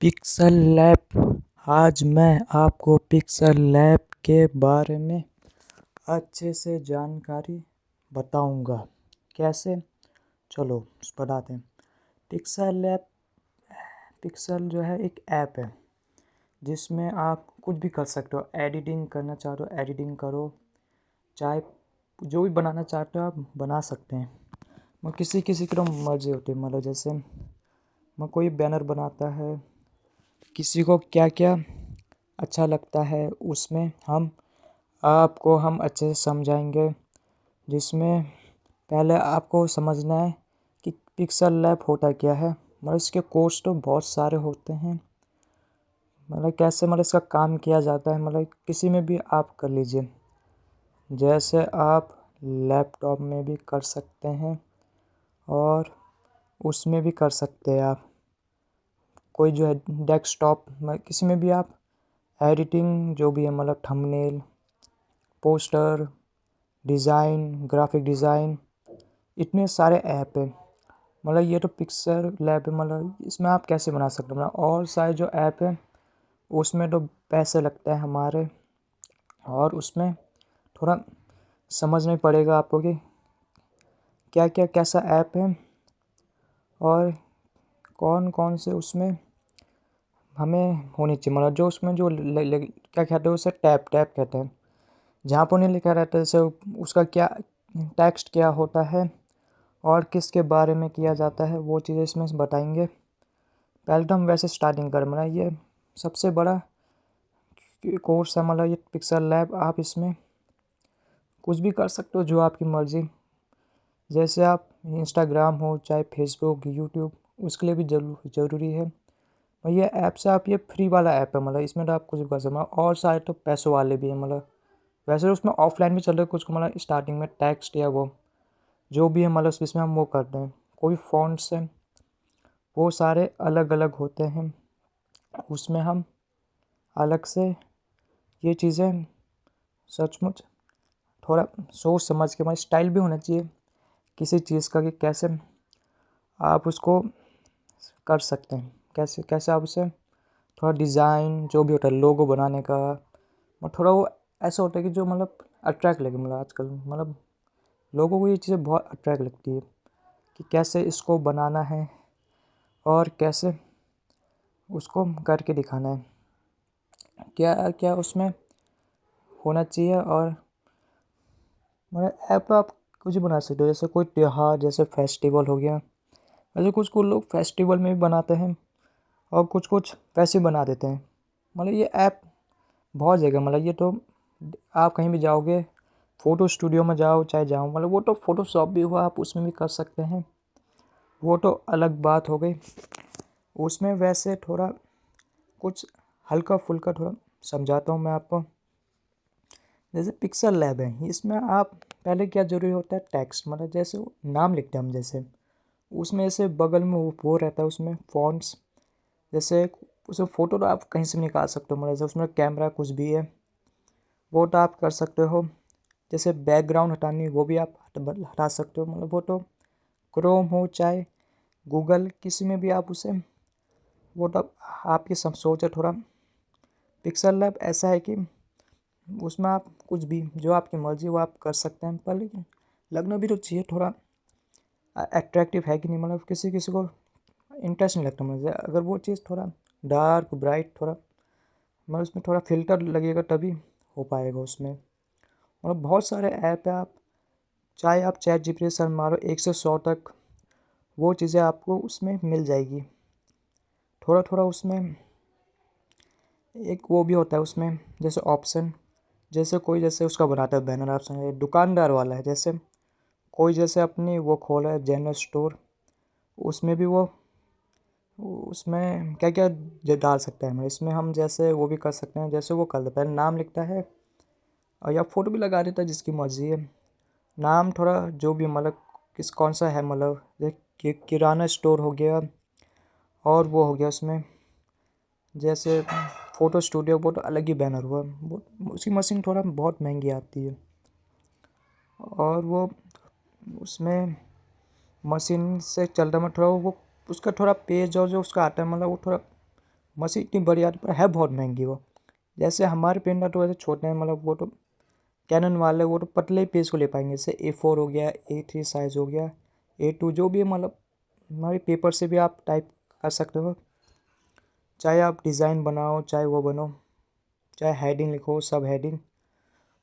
Pixel lab. आज मैं आपको पिक्सल लैब के बारे में अच्छे से जानकारी बताऊंगा। कैसे? चलो बताते हैं। पिक्सल जो है एक ऐप है जिसमें आप कुछ भी कर सकते हो। एडिटिंग करना चाहते हो एडिटिंग करो, चाहे जो भी बनाना चाहते हो आप बना सकते हैं। मैं किसी किसी की तो मर्जी होती है, मतलब जैसे मैं कोई बैनर बनाता है, किसी को क्या क्या अच्छा लगता है उसमें हम अच्छे से समझाएंगे। जिसमें पहले आपको समझना है कि पिक्सल लैब होता क्या है। मतलब इसके कोर्स तो बहुत सारे होते हैं। मतलब कैसे इसका काम किया जाता है, मतलब किसी में भी आप कर लीजिए। जैसे आप लैपटॉप में भी कर सकते हैं और उसमें भी कर सकते हैं। आप कोई जो है डेस्कटॉप में किसी में भी आप एडिटिंग जो भी है, मतलब thumbnail, poster design, graphic design, इतने सारे ऐप हैं। मतलब ये तो पिक्सल लैब है। मतलब इसमें आप कैसे बना सकते हो। मतलब और सारे जो ऐप हैं उसमें तो पैसे लगते हैं हमारे, और उसमें थोड़ा समझना ही पड़ेगा आपको कि क्या क्या कैसा ऐप है और कौन कौन से उसमें हमें होनी चाहिए। मतलब जो उसमें जो क्या कहते हैं उसे टैब टैब कहते हैं, जहाँ पर उन्हें लिखा रहता है जैसे उसका क्या टेक्स्ट क्या होता है और किसके बारे में किया जाता है, वो चीज़ें इसमें बताएंगे। पहले तो हम वैसे स्टार्टिंग करें। मतलब ये सबसे बड़ा कोर्स है, मतलब ये पिक्सल लैब। आप इसमें कुछ भी कर सकते हो जो आपकी मर्ज़ी। जैसे आप इंस्टाग्राम हो चाहे फेसबुक यूट्यूब, उसके लिए भी ज़रूरी है। और ये ऐप से आप ये फ्री वाला ऐप है, मतलब इसमें तो आप कुछ भी कर सकते हो। और सारे तो पैसों वाले भी हैं। मतलब वैसे तो उसमें ऑफलाइन भी चल रहे कुछ, मतलब स्टार्टिंग में टेक्स्ट या वो जो भी है, मतलब इसमें हम वो करते हैं। कोई फ़ॉन्ट्स हैं वो सारे अलग अलग होते हैं, उसमें हम अलग से ये चीज़ें सचमुच थोड़ा सोच समझ के, मतलब स्टाइल भी होना चाहिए किसी चीज़ का कि कैसे आप उसको कर सकते हैं। कैसे कैसे आप उसे थोड़ा डिज़ाइन जो भी होता है लोगो बनाने का, और थोड़ा वो ऐसा होता है कि जो मतलब अट्रैक्ट लगे। मतलब आजकल मतलब लोगों को ये चीज़ें बहुत अट्रैक्ट लगती है कि कैसे इसको बनाना है और कैसे उसको करके दिखाना है, क्या क्या उसमें होना चाहिए। और मतलब ऐप आप कुछ भी बना सकते हो। जैसे कोई त्योहार, जैसे फेस्टिवल हो गया, वैसे कुछ कुछ लोग फेस्टिवल में भी बनाते हैं और कुछ कुछ वैसे बना देते हैं। मतलब ये ऐप बहुत जगह, मतलब ये तो आप कहीं भी जाओगे, फ़ोटो स्टूडियो में जाओ चाहे जाओ, मतलब वो तो फ़ोटोशॉप भी हुआ, आप उसमें भी कर सकते हैं, वो तो अलग बात हो गई। उसमें वैसे थोड़ा कुछ हल्का फुल्का थोड़ा समझाता हूँ मैं आपको। जैसे पिक्सल लैब है, इसमें आप पहले क्या ज़रूरी होता है, टेक्स्ट। मतलब जैसे वो नाम लिखते हैं हम, जैसे उसमें से बगल में वो रहता है उसमें फ़ॉन्ट्स। जैसे उसमें फ़ोटो तो आप कहीं से भी निकाल सकते हो, मतलब जैसे उसमें कैमरा कुछ भी है वो तो आप कर सकते हो। जैसे बैकग्राउंड हटानी वो भी आप हटा सकते हो। मतलब वो तो क्रोम हो चाहे गूगल, किसी में भी आप उसे, वो तो आपकी सब सोच है थोड़ा। पिक्सल लैब ऐसा है कि उसमें आप कुछ भी जो आपकी मर्ज़ी वो आप कर सकते हैं, पर लेकिन लगना भी तो चाहिए थोड़ा अट्रैक्टिव है कि नहीं। मतलब किसी किसी को इंटरेस्ट नहीं लगता। मुझे अगर वो चीज़ थोड़ा डार्क ब्राइट थोड़ा, मतलब उसमें थोड़ा फ़िल्टर लगेगा तभी हो पाएगा उसमें। मतलब बहुत सारे ऐप है, आप चाहे आप चैट जीपीटी से मारो 1 से 100 तक, वो चीज़ें आपको उसमें मिल जाएगी। थोड़ा थोड़ा उसमें एक वो भी होता है उसमें, जैसे ऑप्शन, जैसे कोई जैसे उसका बनाता है बैनर, ऑप्शन है दुकानदार वाला है। जैसे कोई जैसे अपनी वो खोला है जनरल स्टोर, उसमें भी वो उसमें क्या क्या डाल सकते हैं। मतलब इसमें हम जैसे वो भी कर सकते हैं, जैसे वो कर देता है नाम लिखता है और या फ़ोटो भी लगा देता है, जिसकी मर्ज़ी है। नाम थोड़ा जो भी, मतलब कौन सा है, मतलब किराना स्टोर हो गया, और वो हो गया उसमें जैसे फ़ोटो स्टूडियो, वो तो अलग ही बैनर हुआ। वो उसकी मशीन थोड़ा बहुत महंगी आती है, और वो उसमें मशीन से चलता मैं थोड़ा वो उसका थोड़ा पेज और जो उसका आता है, मतलब वो थोड़ा मशीन इतनी बड़ी आती पर है बहुत महंगी वो। जैसे हमारे प्रिंटर तो वैसे छोटे हैं, मतलब वो तो कैनन वाले वो तो पतले पेज को ले पाएंगे। जैसे A4 हो गया, A3 साइज़ हो गया, A2 जो भी है, मतलब हमारे पेपर से भी आप टाइप कर सकते हो। चाहे आप डिज़ाइन बनाओ, चाहे वो बनो, चाहे हेडिंग लिखो, सब हेडिंग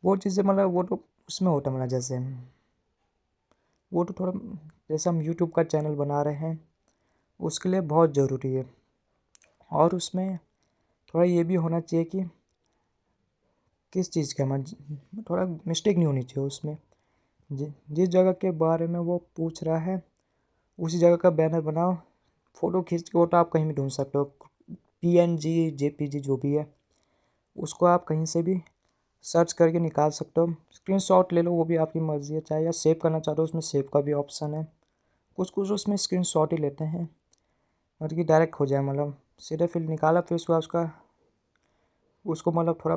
वो चीज़ें, मतलब वो तो उसमें होता है, मतलब जैसे वो तो थोड़ा, जैसे हम यूट्यूब का चैनल बना रहे हैं उसके लिए बहुत ज़रूरी है। और उसमें थोड़ा ये भी होना चाहिए कि किस चीज़ का थोड़ा मिस्टेक नहीं होनी चाहिए उसमें। जिस जगह के बारे में वो पूछ रहा है उसी जगह का बैनर बनाओ। फ़ोटो खींच के वो तो आप कहीं भी ढूंढ सकते हो, PNG JPG जो भी है उसको आप कहीं से भी सर्च करके निकाल सकते हो। स्क्रीनशॉट ले लो, वो भी आपकी मर्ज़ी है। चाहे या सेव करना चाहते हो उसमें सेव का भी ऑप्शन है। कुछ कुछ उसमें स्क्रीनशॉट ही लेते हैं और कि डायरेक्ट हो जाए, मतलब सीधे फिर निकाला, फिर उसके बाद उसको मतलब थोड़ा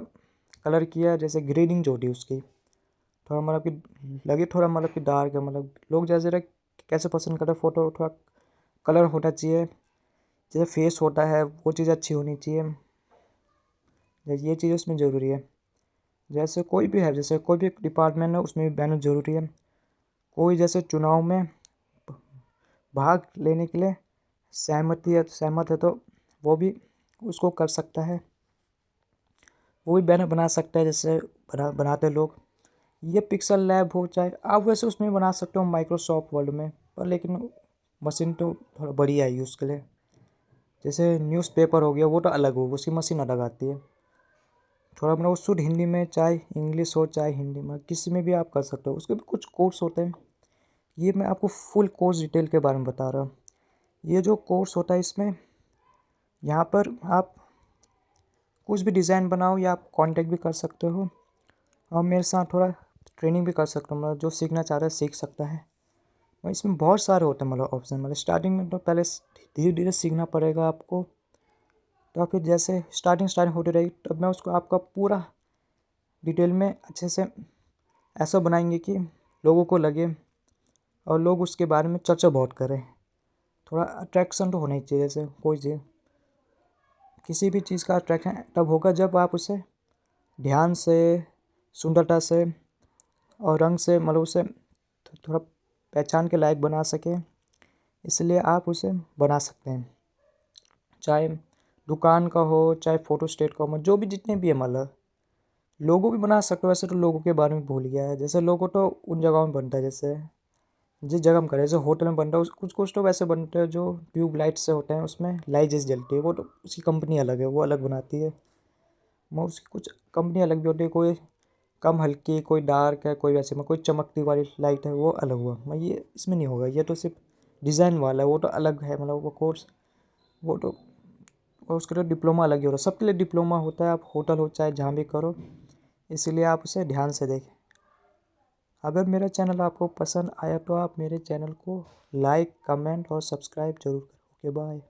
कलर किया, जैसे ग्रेडिंग जो होती है उसकी थोड़ा मतलब कि लगे, थोड़ा मतलब कि डार्क है, मतलब लोग जैसे कैसे पसंद करते हैं फ़ोटो, थोड़ा कलर होना चाहिए। जैसे फेस होता है वो चीज़ अच्छी होनी चाहिए, ये चीज़ उसमें ज़रूरी है। जैसे कोई भी है, जैसे कोई भी डिपार्टमेंट है उसमें भी बैनर ज़रूरी है। कोई जैसे चुनाव में भाग लेने के लिए सहमत है तो वो भी उसको कर सकता है, वो भी बैनर बना सकता है। जैसे बनाते लोग, ये पिक्सल लैब हो, चाहे आप वैसे उसमें बना सकते हो माइक्रोसॉफ्ट वर्ड में, पर लेकिन मशीन तो थोड़ा बड़ी आएगी उसके लिए। जैसे न्यूज़पेपर हो गया वो तो अलग हो, उसकी मशीन अलग आती है। थोड़ा मतलब वो शुद्ध हिंदी में, चाहे इंग्लिश हो चाहे हिंदी में, किसी में भी आप कर सकते हो। उसके भी कुछ कोर्स होते हैं, ये मैं आपको फुल कोर्स डिटेल के बारे में बता रहा हूँ। ये जो कोर्स होता है इसमें यहाँ पर आप कुछ भी डिज़ाइन बनाओ या आप कांटेक्ट भी कर सकते हो और मेरे साथ थोड़ा ट्रेनिंग भी कर सकते हो। मतलब जो सीखना चाह रहा है सीख सकता है। और इसमें बहुत सारे होते हैं, मतलब ऑप्शन। मतलब स्टार्टिंग में तो पहले धीरे धीरे सीखना पड़ेगा आपको, तो फिर जैसे स्टार्टिंग होती रहेगी तब मैं उसको आपका पूरा डिटेल में अच्छे से ऐसा बनाएंगे कि लोगों को लगे और लोग उसके बारे में चर्चा बहुत करें। थोड़ा अट्रैक्शन तो होना ही चाहिए। जैसे कोई चीज़, किसी भी चीज़ का अट्रैक्शन तब होगा जब आप उसे ध्यान से, सुंदरता से और रंग से, मतलब उसे थोड़ा पहचान के लायक बना सकें। इसलिए आप उसे बना सकते हैं, चाहे दुकान का हो, चाहे फ़ोटो स्टेट का हो, जो भी जितने भी है। मतलब लोगो भी बना सकते हो। वैसे तो लोगों के बारे में भूल गया है। जैसे लोगो तो उन जगहों में बनता है, जैसे जिस जगह हम करें, जैसे होटल में बनता है, कुछ कुछ तो वैसे बनते हैं जो ट्यूब लाइट से होते हैं, उसमें लाइट जैसे जलती है, वो तो उसकी कंपनी अलग है, वो अलग बनाती है। मैं उसकी कुछ कंपनी अलग भी होती है, कोई कम हल्की, कोई डार्क है, कोई वैसे में कोई चमकती वाली लाइट है, वो अलग हुआ। मैं ये इसमें नहीं होगा, ये तो सिर्फ डिज़ाइन वाला है, वो तो अलग है। मतलब वो कोर्स, वो तो और उसका तो डिप्लोमा अलग ही हो रहा है। सबके लिए डिप्लोमा होता है, आप होटल हो चाहे जहाँ भी करो। इसीलिए आप उसे ध्यान से देखें। अगर मेरा चैनल आपको पसंद आया तो आप मेरे चैनल को लाइक, कमेंट और सब्सक्राइब ज़रूर करें। Okay, bye.